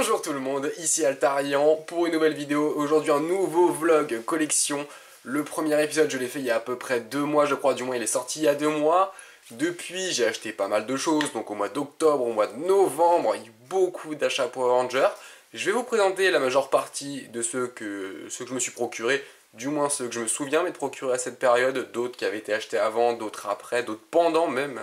Bonjour tout le monde, ici Altarian pour une nouvelle vidéo. Aujourd'hui un nouveau vlog collection. Le premier épisode je l'ai fait il y a à peu près 2 mois je crois, du moins il est sorti il y a 2 mois. Depuis j'ai acheté pas mal de choses, donc au mois d'octobre, au mois de novembre, il y a eu beaucoup d'achats Power Rangers. Je vais vous présenter la majeure partie de ceux que je me suis procuré, du moins ceux que je me souviens mais de procurer à cette période, d'autres qui avaient été achetés avant, d'autres après, d'autres pendant même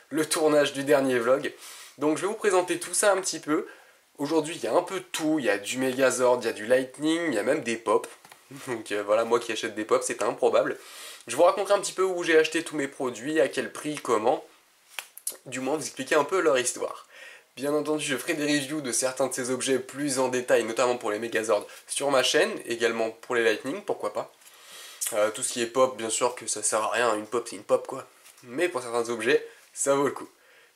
le tournage du dernier vlog. Donc je vais vous présenter tout ça un petit peu. Aujourd'hui il y a un peu de tout, il y a du Megazord, il y a du Lightning, il y a même des pop. Donc voilà, moi qui achète des pop, c'est improbable. Je vous raconterai un petit peu où j'ai acheté tous mes produits, à quel prix, comment. Du moins vous expliquer un peu leur histoire. Bien entendu, je ferai des reviews de certains de ces objets plus en détail, notamment pour les Megazord sur ma chaîne, également pour les Lightning, pourquoi pas. Tout ce qui est pop, bien sûr que ça sert à rien, une pop c'est une pop quoi. Mais pour certains objets, ça vaut le coup.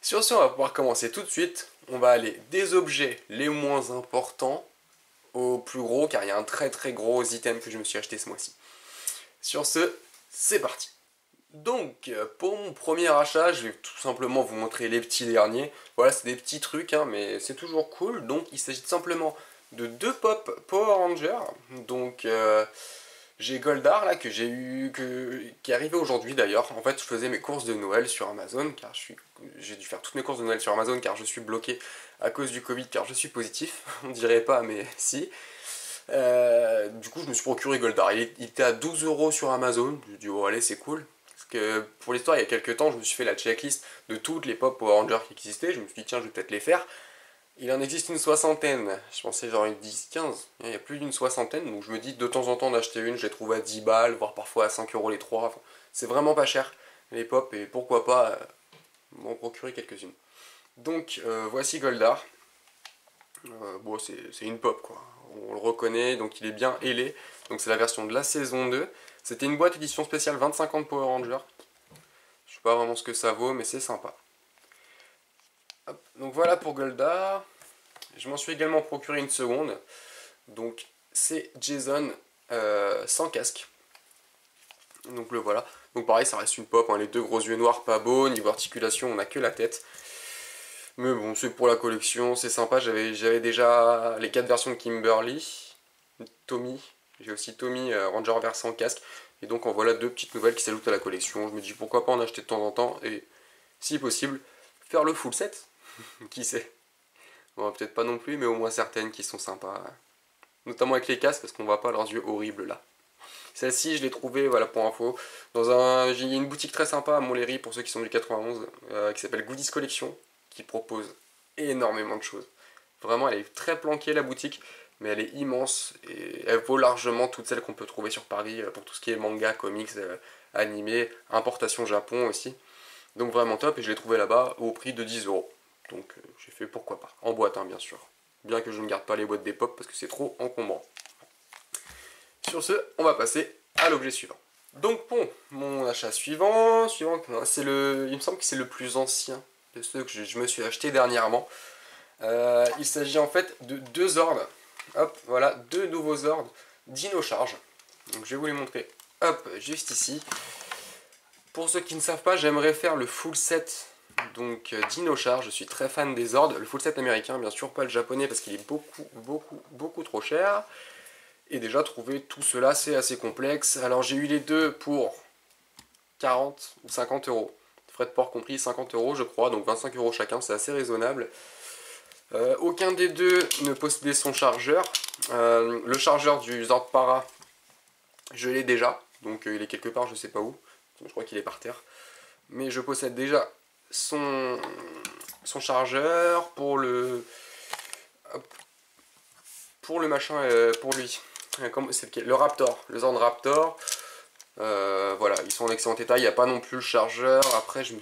Sur ce, on va pouvoir commencer tout de suite. On va aller des objets les moins importants au plus gros, car il y a un très gros item que je me suis acheté ce mois-ci. Sur ce, c'est parti. Donc, pour mon premier achat, je vais tout simplement vous montrer les petits derniers. Voilà, c'est des petits trucs, hein, mais c'est toujours cool. Donc, il s'agit simplement de 2 pop Power Rangers. Donc, j'ai Goldar là que j'ai eu, qui est arrivé aujourd'hui d'ailleurs. En fait, je faisais mes courses de Noël sur Amazon, car j'ai dû faire toutes mes courses de Noël sur Amazon car je suis bloqué à cause du Covid, car je suis positif. On dirait pas, mais si. Du coup, je me suis procuré Goldar. Il était à 12 € sur Amazon. Je me suis dit, oh allez, c'est cool. Parce que pour l'histoire, il y a quelques temps, je me suis fait la checklist de toutes les pop Power Rangers qui existaient. Je me suis dit, tiens, je vais peut-être les faire. Il en existe une soixantaine, je pensais genre une 10-15, il y a plus d'une soixantaine, donc je me dis de temps en temps d'acheter une, je les trouve à 10 balles, voire parfois à 5 € les 3, enfin, c'est vraiment pas cher les pop, et pourquoi pas m'en procurer quelques-unes. Donc voici Goldar, bon c'est une pop quoi, on le reconnaît, donc il est bien ailé, donc c'est la version de la saison 2, c'était une boîte édition spéciale 25 ans de Power Rangers, je sais pas vraiment ce que ça vaut, mais c'est sympa. Hop, donc voilà pour Goldar. Je m'en suis également procuré une seconde. Donc c'est Jason sans casque. Donc le voilà. Donc pareil, ça reste une pop, hein, les 2 gros yeux noirs pas beaux. Niveau articulation, on n'a que la tête. Mais bon, c'est pour la collection, c'est sympa. J'avais déjà les 4 versions de Kimberly, Tommy. J'ai aussi Tommy Ranger vert sans casque. Et donc en voilà 2 petites nouvelles qui s'ajoutent à la collection. Je me dis pourquoi pas en acheter de temps en temps et si possible faire le full set. Qui sait? Bon, peut-être pas non plus, mais au moins certaines qui sont sympas. Notamment avec les casques, parce qu'on voit pas leurs yeux horribles là. Celle-ci, je l'ai trouvée, voilà pour info, il y a une boutique très sympa à Montlhéry, pour ceux qui sont du 91, qui s'appelle Goodies Collection, qui propose énormément de choses. Vraiment, elle est très planquée la boutique, mais elle est immense, et elle vaut largement toutes celles qu'on peut trouver sur Paris, pour tout ce qui est manga, comics, animé, importation Japon aussi. Donc vraiment top, et je l'ai trouvé là-bas au prix de 10 €. Donc j'ai fait pourquoi pas, en boîte hein, bien sûr. Bien que je ne garde pas les boîtes des pop parce que c'est trop encombrant. Sur ce, on va passer à l'objet suivant. Donc bon, mon achat suivant, il me semble que c'est le plus ancien de ceux que je me suis acheté dernièrement. Il s'agit en fait de 2 Zords. Hop, voilà, 2 nouveaux Zords Dino Charge. Donc je vais vous les montrer, hop, juste ici. Pour ceux qui ne savent pas, j'aimerais faire le full set donc Dino Charge, je suis très fan des Zords, le full set américain, bien sûr pas le japonais parce qu'il est beaucoup trop cher. Et déjà trouver tout cela c'est assez complexe. Alors j'ai eu les deux pour 40 ou 50 €. Frais de port compris, 50 € je crois, donc 25 € chacun, c'est assez raisonnable. Aucun des deux ne possédait son chargeur. Le chargeur du Zord Para, je l'ai déjà, donc il est quelque part, je sais pas où, je crois qu'il est par terre. Mais je possède déjà son chargeur pour le machin, pour lui. C'est le Raptor, le Zord Raptor. Voilà, ils sont en excellent état, il n'y a pas non plus le chargeur. Après, je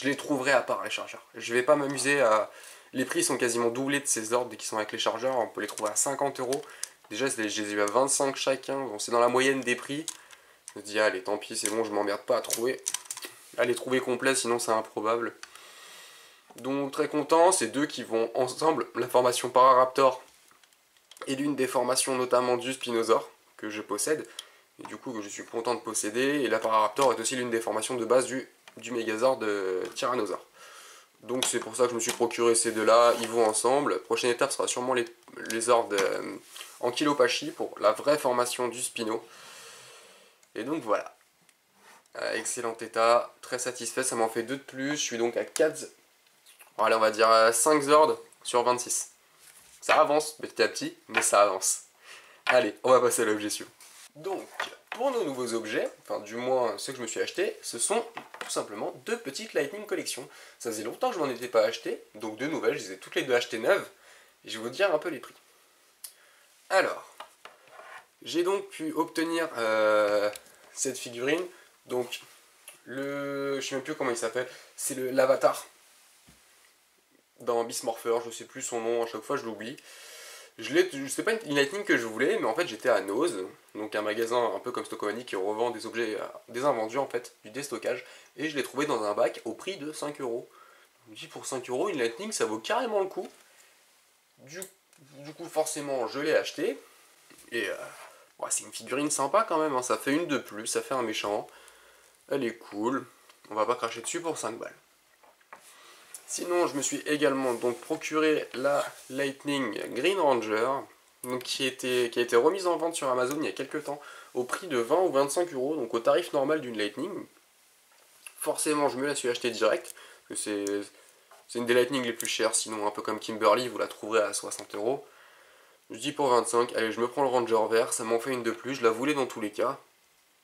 les trouverai à part les chargeurs. Je vais pas m'amuser à... Les prix sont quasiment doublés de ces ordres dès qu'ils sont avec les chargeurs. On peut les trouver à 50 €. Déjà, je les ai eu à 25 chacun. Bon, c'est dans la moyenne des prix. Je me dis, allez, tant pis, c'est bon, je m'emmerde pas à les trouver complets, sinon c'est improbable. Donc, très content. C'est 2 qui vont ensemble. La formation Pararaptor et l'une des formations notamment du Spinosaur que je possède. Et du coup, que je suis content de posséder. Et la Pararaptor est aussi l'une des formations de base du Megazord de Tyrannosaure. Donc c'est pour ça que je me suis procuré ces deux-là, ils vont ensemble. Prochaine étape sera sûrement les ordres en Kilopachi pour la vraie formation du Spino. Et donc voilà. Excellent état, très satisfait, ça m'en fait 2 de plus. Je suis donc à 4, allez, on va dire 5 ordres sur 26. Ça avance petit à petit, mais ça avance. Allez, on va passer à l'objet suivant. Donc, pour nos nouveaux objets, enfin du moins ceux que je me suis achetés, ce sont tout simplement 2 petites Lightning Collection. Ça faisait longtemps que je m'en étais pas acheté, donc 2 nouvelles, je les ai toutes les deux achetées neuves, et je vais vous dire un peu les prix. Alors, j'ai donc pu obtenir cette figurine, donc je sais même plus comment il s'appelle, c'est l'avatar dans Beast Morpher, je sais plus son nom, à chaque fois je l'oublie. C'est pas une Lightning que je voulais, mais en fait j'étais à Nose, donc un magasin un peu comme Stockovanie qui revend des objets, des invendus en fait, du déstockage, et je l'ai trouvé dans un bac au prix de 5 euros. Je me dis pour 5 euros, une Lightning ça vaut carrément le coup. Du coup forcément je l'ai acheté, et c'est une figurine sympa quand même, hein. Ça fait une de plus, ça fait un méchant, elle est cool, on va pas cracher dessus pour 5 balles. Sinon, je me suis également donc procuré la Lightning Green Ranger, donc qui a été remise en vente sur Amazon il y a quelques temps au prix de 20 ou 25 euros, donc au tarif normal d'une Lightning. Forcément, je me la suis achetée direct, parce que c'est une des Lightning les plus chères, sinon un peu comme Kimberly, vous la trouverez à 60 euros. Je dis pour 25, allez, je me prends le Ranger vert, ça m'en fait une de plus, je la voulais dans tous les cas,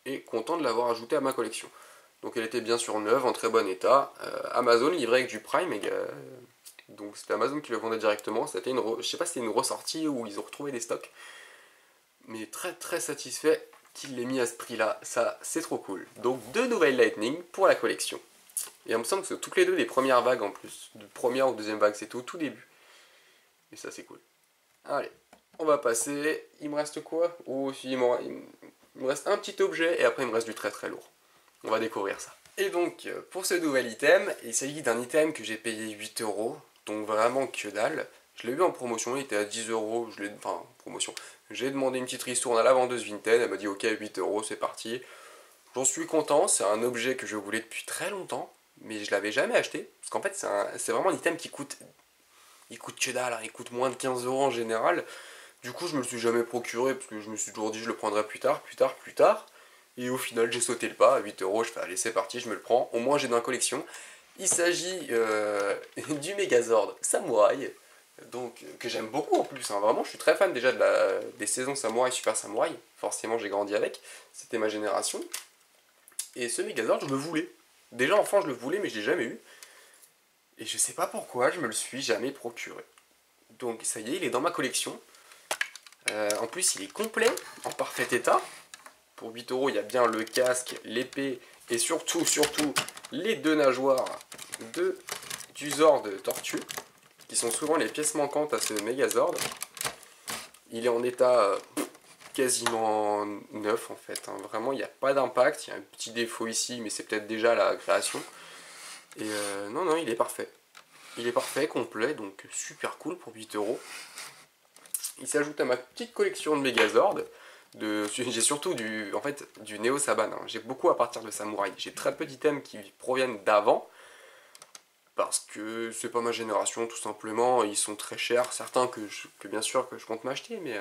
et content de l'avoir ajoutée à ma collection. Donc elle était bien sûr neuve, en très bon état. Amazon livré avec du Prime, donc c'était Amazon qui le vendait directement. C'était je sais pas si c'était une ressortie ou ils ont retrouvé des stocks. Mais très très satisfait qu'il l'ait mis à ce prix là, ça c'est trop cool. Donc 2 nouvelles Lightning pour la collection. Et il me semble que c'est toutes les deux des premières vagues en plus. De première ou deuxième vague, c'est tout début. Et ça c'est cool. Allez, on va passer. Il me reste quoi? Oh, si, il me reste un petit objet et après il me reste du très très lourd. On va découvrir ça. Et donc, pour ce nouvel item, il s'agit d'un item que j'ai payé 8 euros, donc vraiment que dalle. Je l'ai eu en promotion, il était à 10 euros, enfin, promotion. J'ai demandé une petite ristourne à la vendeuse Vinted, elle m'a dit ok, 8 euros, c'est parti. J'en suis content, c'est un objet que je voulais depuis très longtemps, mais je l'avais jamais acheté. Parce qu'en fait, c'est vraiment un item qui coûte... Il coûte que dalle, hein, il coûte moins de 15 euros en général. Du coup, je me le suis jamais procuré, parce que je me suis toujours dit je le prendrai plus tard. Et au final, j'ai sauté le pas, à 8 euros, je fais allez, c'est parti, je me le prends. Au moins, j'ai dans la collection. Il s'agit du Megazord Samouraï, donc que j'aime beaucoup en plus. Hein. Vraiment, je suis très fan déjà des saisons Samouraï, Super Samouraï. Forcément, j'ai grandi avec, c'était ma génération. Et ce Megazord, je le voulais. Déjà enfant, je le voulais, mais je l'ai jamais eu. Et je sais pas pourquoi, je me le suis jamais procuré. Donc ça y est, il est dans ma collection. En plus, il est complet, en parfait état. Pour 8 euros, il y a bien le casque, l'épée et surtout, les 2 nageoires du Zord Tortue, qui sont souvent les pièces manquantes à ce Megazord. Il est en état quasiment neuf en fait, hein. Vraiment, il n'y a pas d'impact. Il y a un petit défaut ici, mais c'est peut-être déjà la création. Et non, il est parfait. Il est parfait, complet, donc super cool pour 8 euros. Il s'ajoute à ma petite collection de Megazord. J'ai surtout du Neo Saban, hein. J'ai beaucoup à partir de Samouraï. J'ai très peu d'items qui proviennent d'avant. Parce que c'est pas ma génération tout simplement. Ils sont très chers. Certains que bien sûr que je compte m'acheter. Mais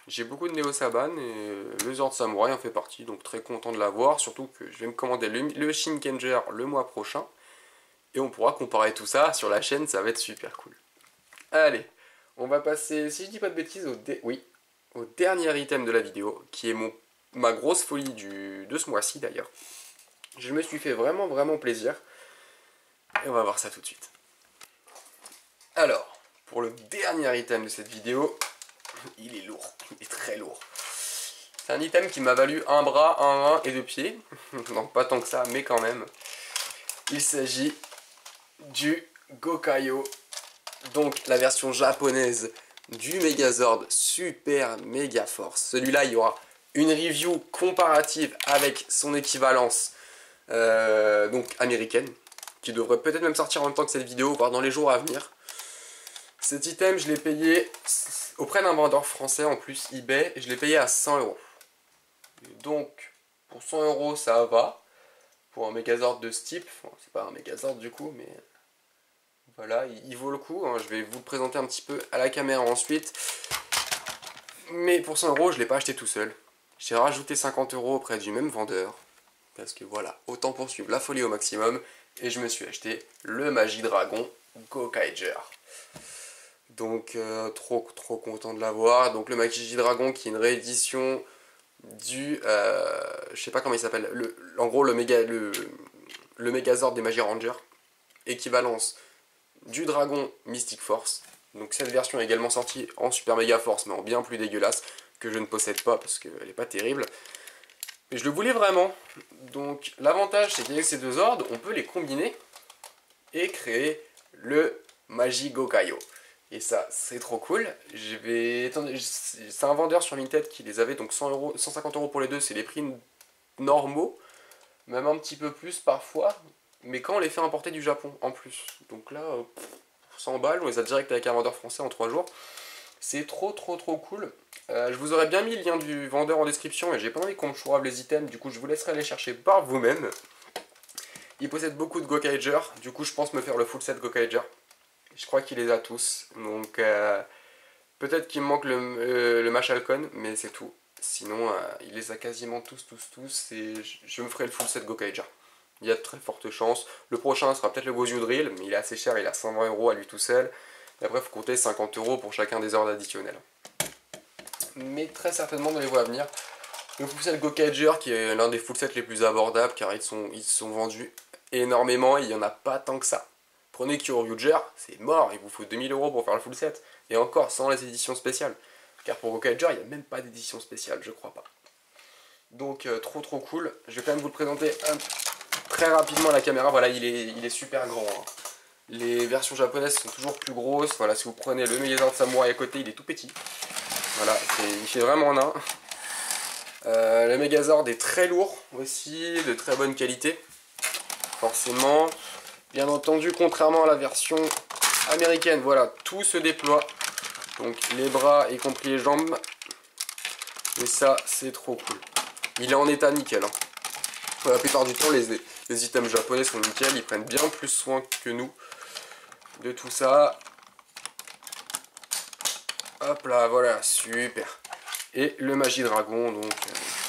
j'ai beaucoup de Neo Saban et le Zord Samouraï en fait partie. Donc très content de l'avoir. Surtout que je vais me commander le Shinkenger le mois prochain. Et on pourra comparer tout ça sur la chaîne. Ça va être super cool. Allez, on va passer, si je dis pas de bêtises, au dernier item de la vidéo, qui est ma grosse folie de ce mois-ci d'ailleurs. Je me suis fait vraiment plaisir, et on va voir ça tout de suite. Alors, pour le dernier item de cette vidéo, il est lourd, il est très lourd. C'est un item qui m'a valu un bras, un rein et 2 pieds, donc pas tant que ça, mais quand même. Il s'agit du Gokaio, donc la version japonaise du Megazord Super Mega Force. Celui-là, il y aura une review comparative avec son équivalence donc américaine, qui devrait peut-être même sortir en même temps que cette vidéo, voire dans les jours à venir. Cet item, je l'ai payé auprès d'un vendeur français en plus, eBay, et je l'ai payé à 100 euros. Donc, pour 100 euros, ça va. Pour un Megazord de ce type, enfin, c'est pas un Megazord du coup, mais Voilà, il vaut le coup, hein. Je vais vous le présenter un petit peu à la caméra ensuite. Mais pour 100 €, je ne l'ai pas acheté tout seul. J'ai rajouté 50 € auprès du même vendeur. Parce que voilà, autant poursuivre la folie au maximum. Et je me suis acheté le Magidragon Gokaiger. Donc trop content de l'avoir. Donc le Magidragon qui est une réédition du... je sais pas comment il s'appelle. En gros le Megazord des Magi Rangers. Équivalence du Dragon Mystic Force. Donc cette version est également sortie en Super Mega Force, mais en bien plus dégueulasse, que je ne possède pas parce qu'elle n'est pas terrible. Mais je le voulais vraiment. Donc l'avantage c'est qu'avec ces deux ordres, on peut les combiner et créer le Magi Gokaio. Et ça, c'est trop cool. C'est un vendeur sur Vinted qui les avait, donc 100 €, 150 € pour les deux, c'est les prix normaux, même un petit peu plus parfois, mais quand on les fait importer du Japon en plus. Donc là, 100 balles, on les a direct avec un vendeur français en 3 jours. C'est trop cool. Je vous aurais bien mis le lien du vendeur en description, et j'ai pas envie qu'on me chourave les items, du coup je vous laisserai aller chercher par vous-même. Il possède beaucoup de Gokaiger, du coup je pense me faire le full set Gokaiger. Je crois qu'il les a tous, donc peut-être qu'il me manque le Machalcon, mais c'est tout. Sinon, il les a quasiment tous, et je me ferai le full set Gokaiger. Il y a de très fortes chances. Le prochain sera peut-être le Gozu Drill, mais il est assez cher, il a 120 € à lui tout seul. Et après, il faut compter 50 € pour chacun des ordres additionnels. Mais très certainement dans les voies à venir. Le full set Gokaiger, qui est l'un des full sets les plus abordables, car ils sont vendus énormément, et il n'y en a pas tant que ça. Prenez Kyoryuger, c'est mort, il vous faut 2000 € pour faire le full set. Et encore, sans les éditions spéciales. Car pour Gokaiger, il n'y a même pas d'édition spéciale, je crois pas. Donc trop cool. Je vais quand même vous le présenter très rapidement à la caméra. Voilà, il est super grand, hein. Les versions japonaises sont toujours plus grosses. Voilà, si vous prenez le Megazord Samurai à côté, il est tout petit. Voilà, il fait vraiment nain. Le Megazord est très lourd aussi, de très bonne qualité. Forcément. Bien entendu, contrairement à la version américaine, voilà, tout se déploie. Donc les bras, y compris les jambes. Et ça, c'est trop cool. Il est en état nickel, hein. La plupart du temps, les items japonais sont nickel. Ils prennent bien plus soin que nous de tout ça. Hop là, voilà, super. Et le Magidragon, donc,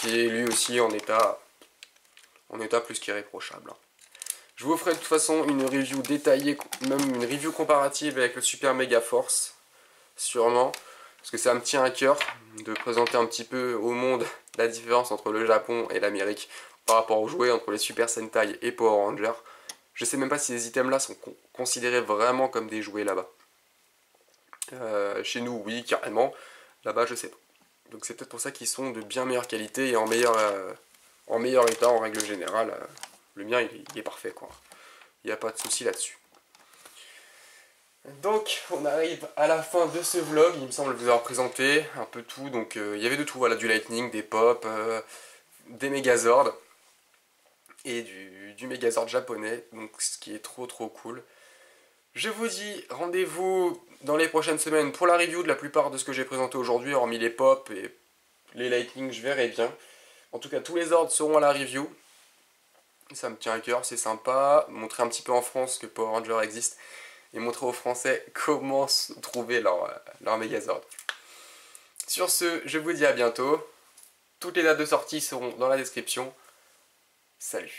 qui est lui aussi en état plus qu'irréprochable. Je vous ferai de toute façon une review détaillée, même une review comparative avec le Super Mega Force, sûrement. Parce que ça me tient à cœur de présenter un petit peu au monde la différence entre le Japon et l'Amérique par rapport aux jouets entre les Super Sentai et Power Rangers. Je sais même pas si ces items là sont considérés vraiment comme des jouets là-bas. Chez nous, oui, carrément. Là-bas, je sais pas. Donc c'est peut-être pour ça qu'ils sont de bien meilleure qualité et en meilleur état en règle générale. Le mien, il est parfait, quoi. Il n'y a pas de souci là-dessus. Donc on arrive à la fin de ce vlog, il me semble vous avoir présenté un peu tout, donc il y avait de tout, voilà, du Lightning, des Pop, des Megazords et du Megazord japonais, donc ce qui est trop cool. Je vous dis rendez-vous dans les prochaines semaines pour la review de la plupart de ce que j'ai présenté aujourd'hui, hormis les Pop et les Lightning, je verrai bien. En tout cas tous les ordres seront à la review, ça me tient à cœur, c'est sympa, montrer un petit peu en France que Power Rangers existe. Et montrer aux Français comment trouver leur Megazord. Sur ce, je vous dis à bientôt. Toutes les dates de sortie seront dans la description. Salut!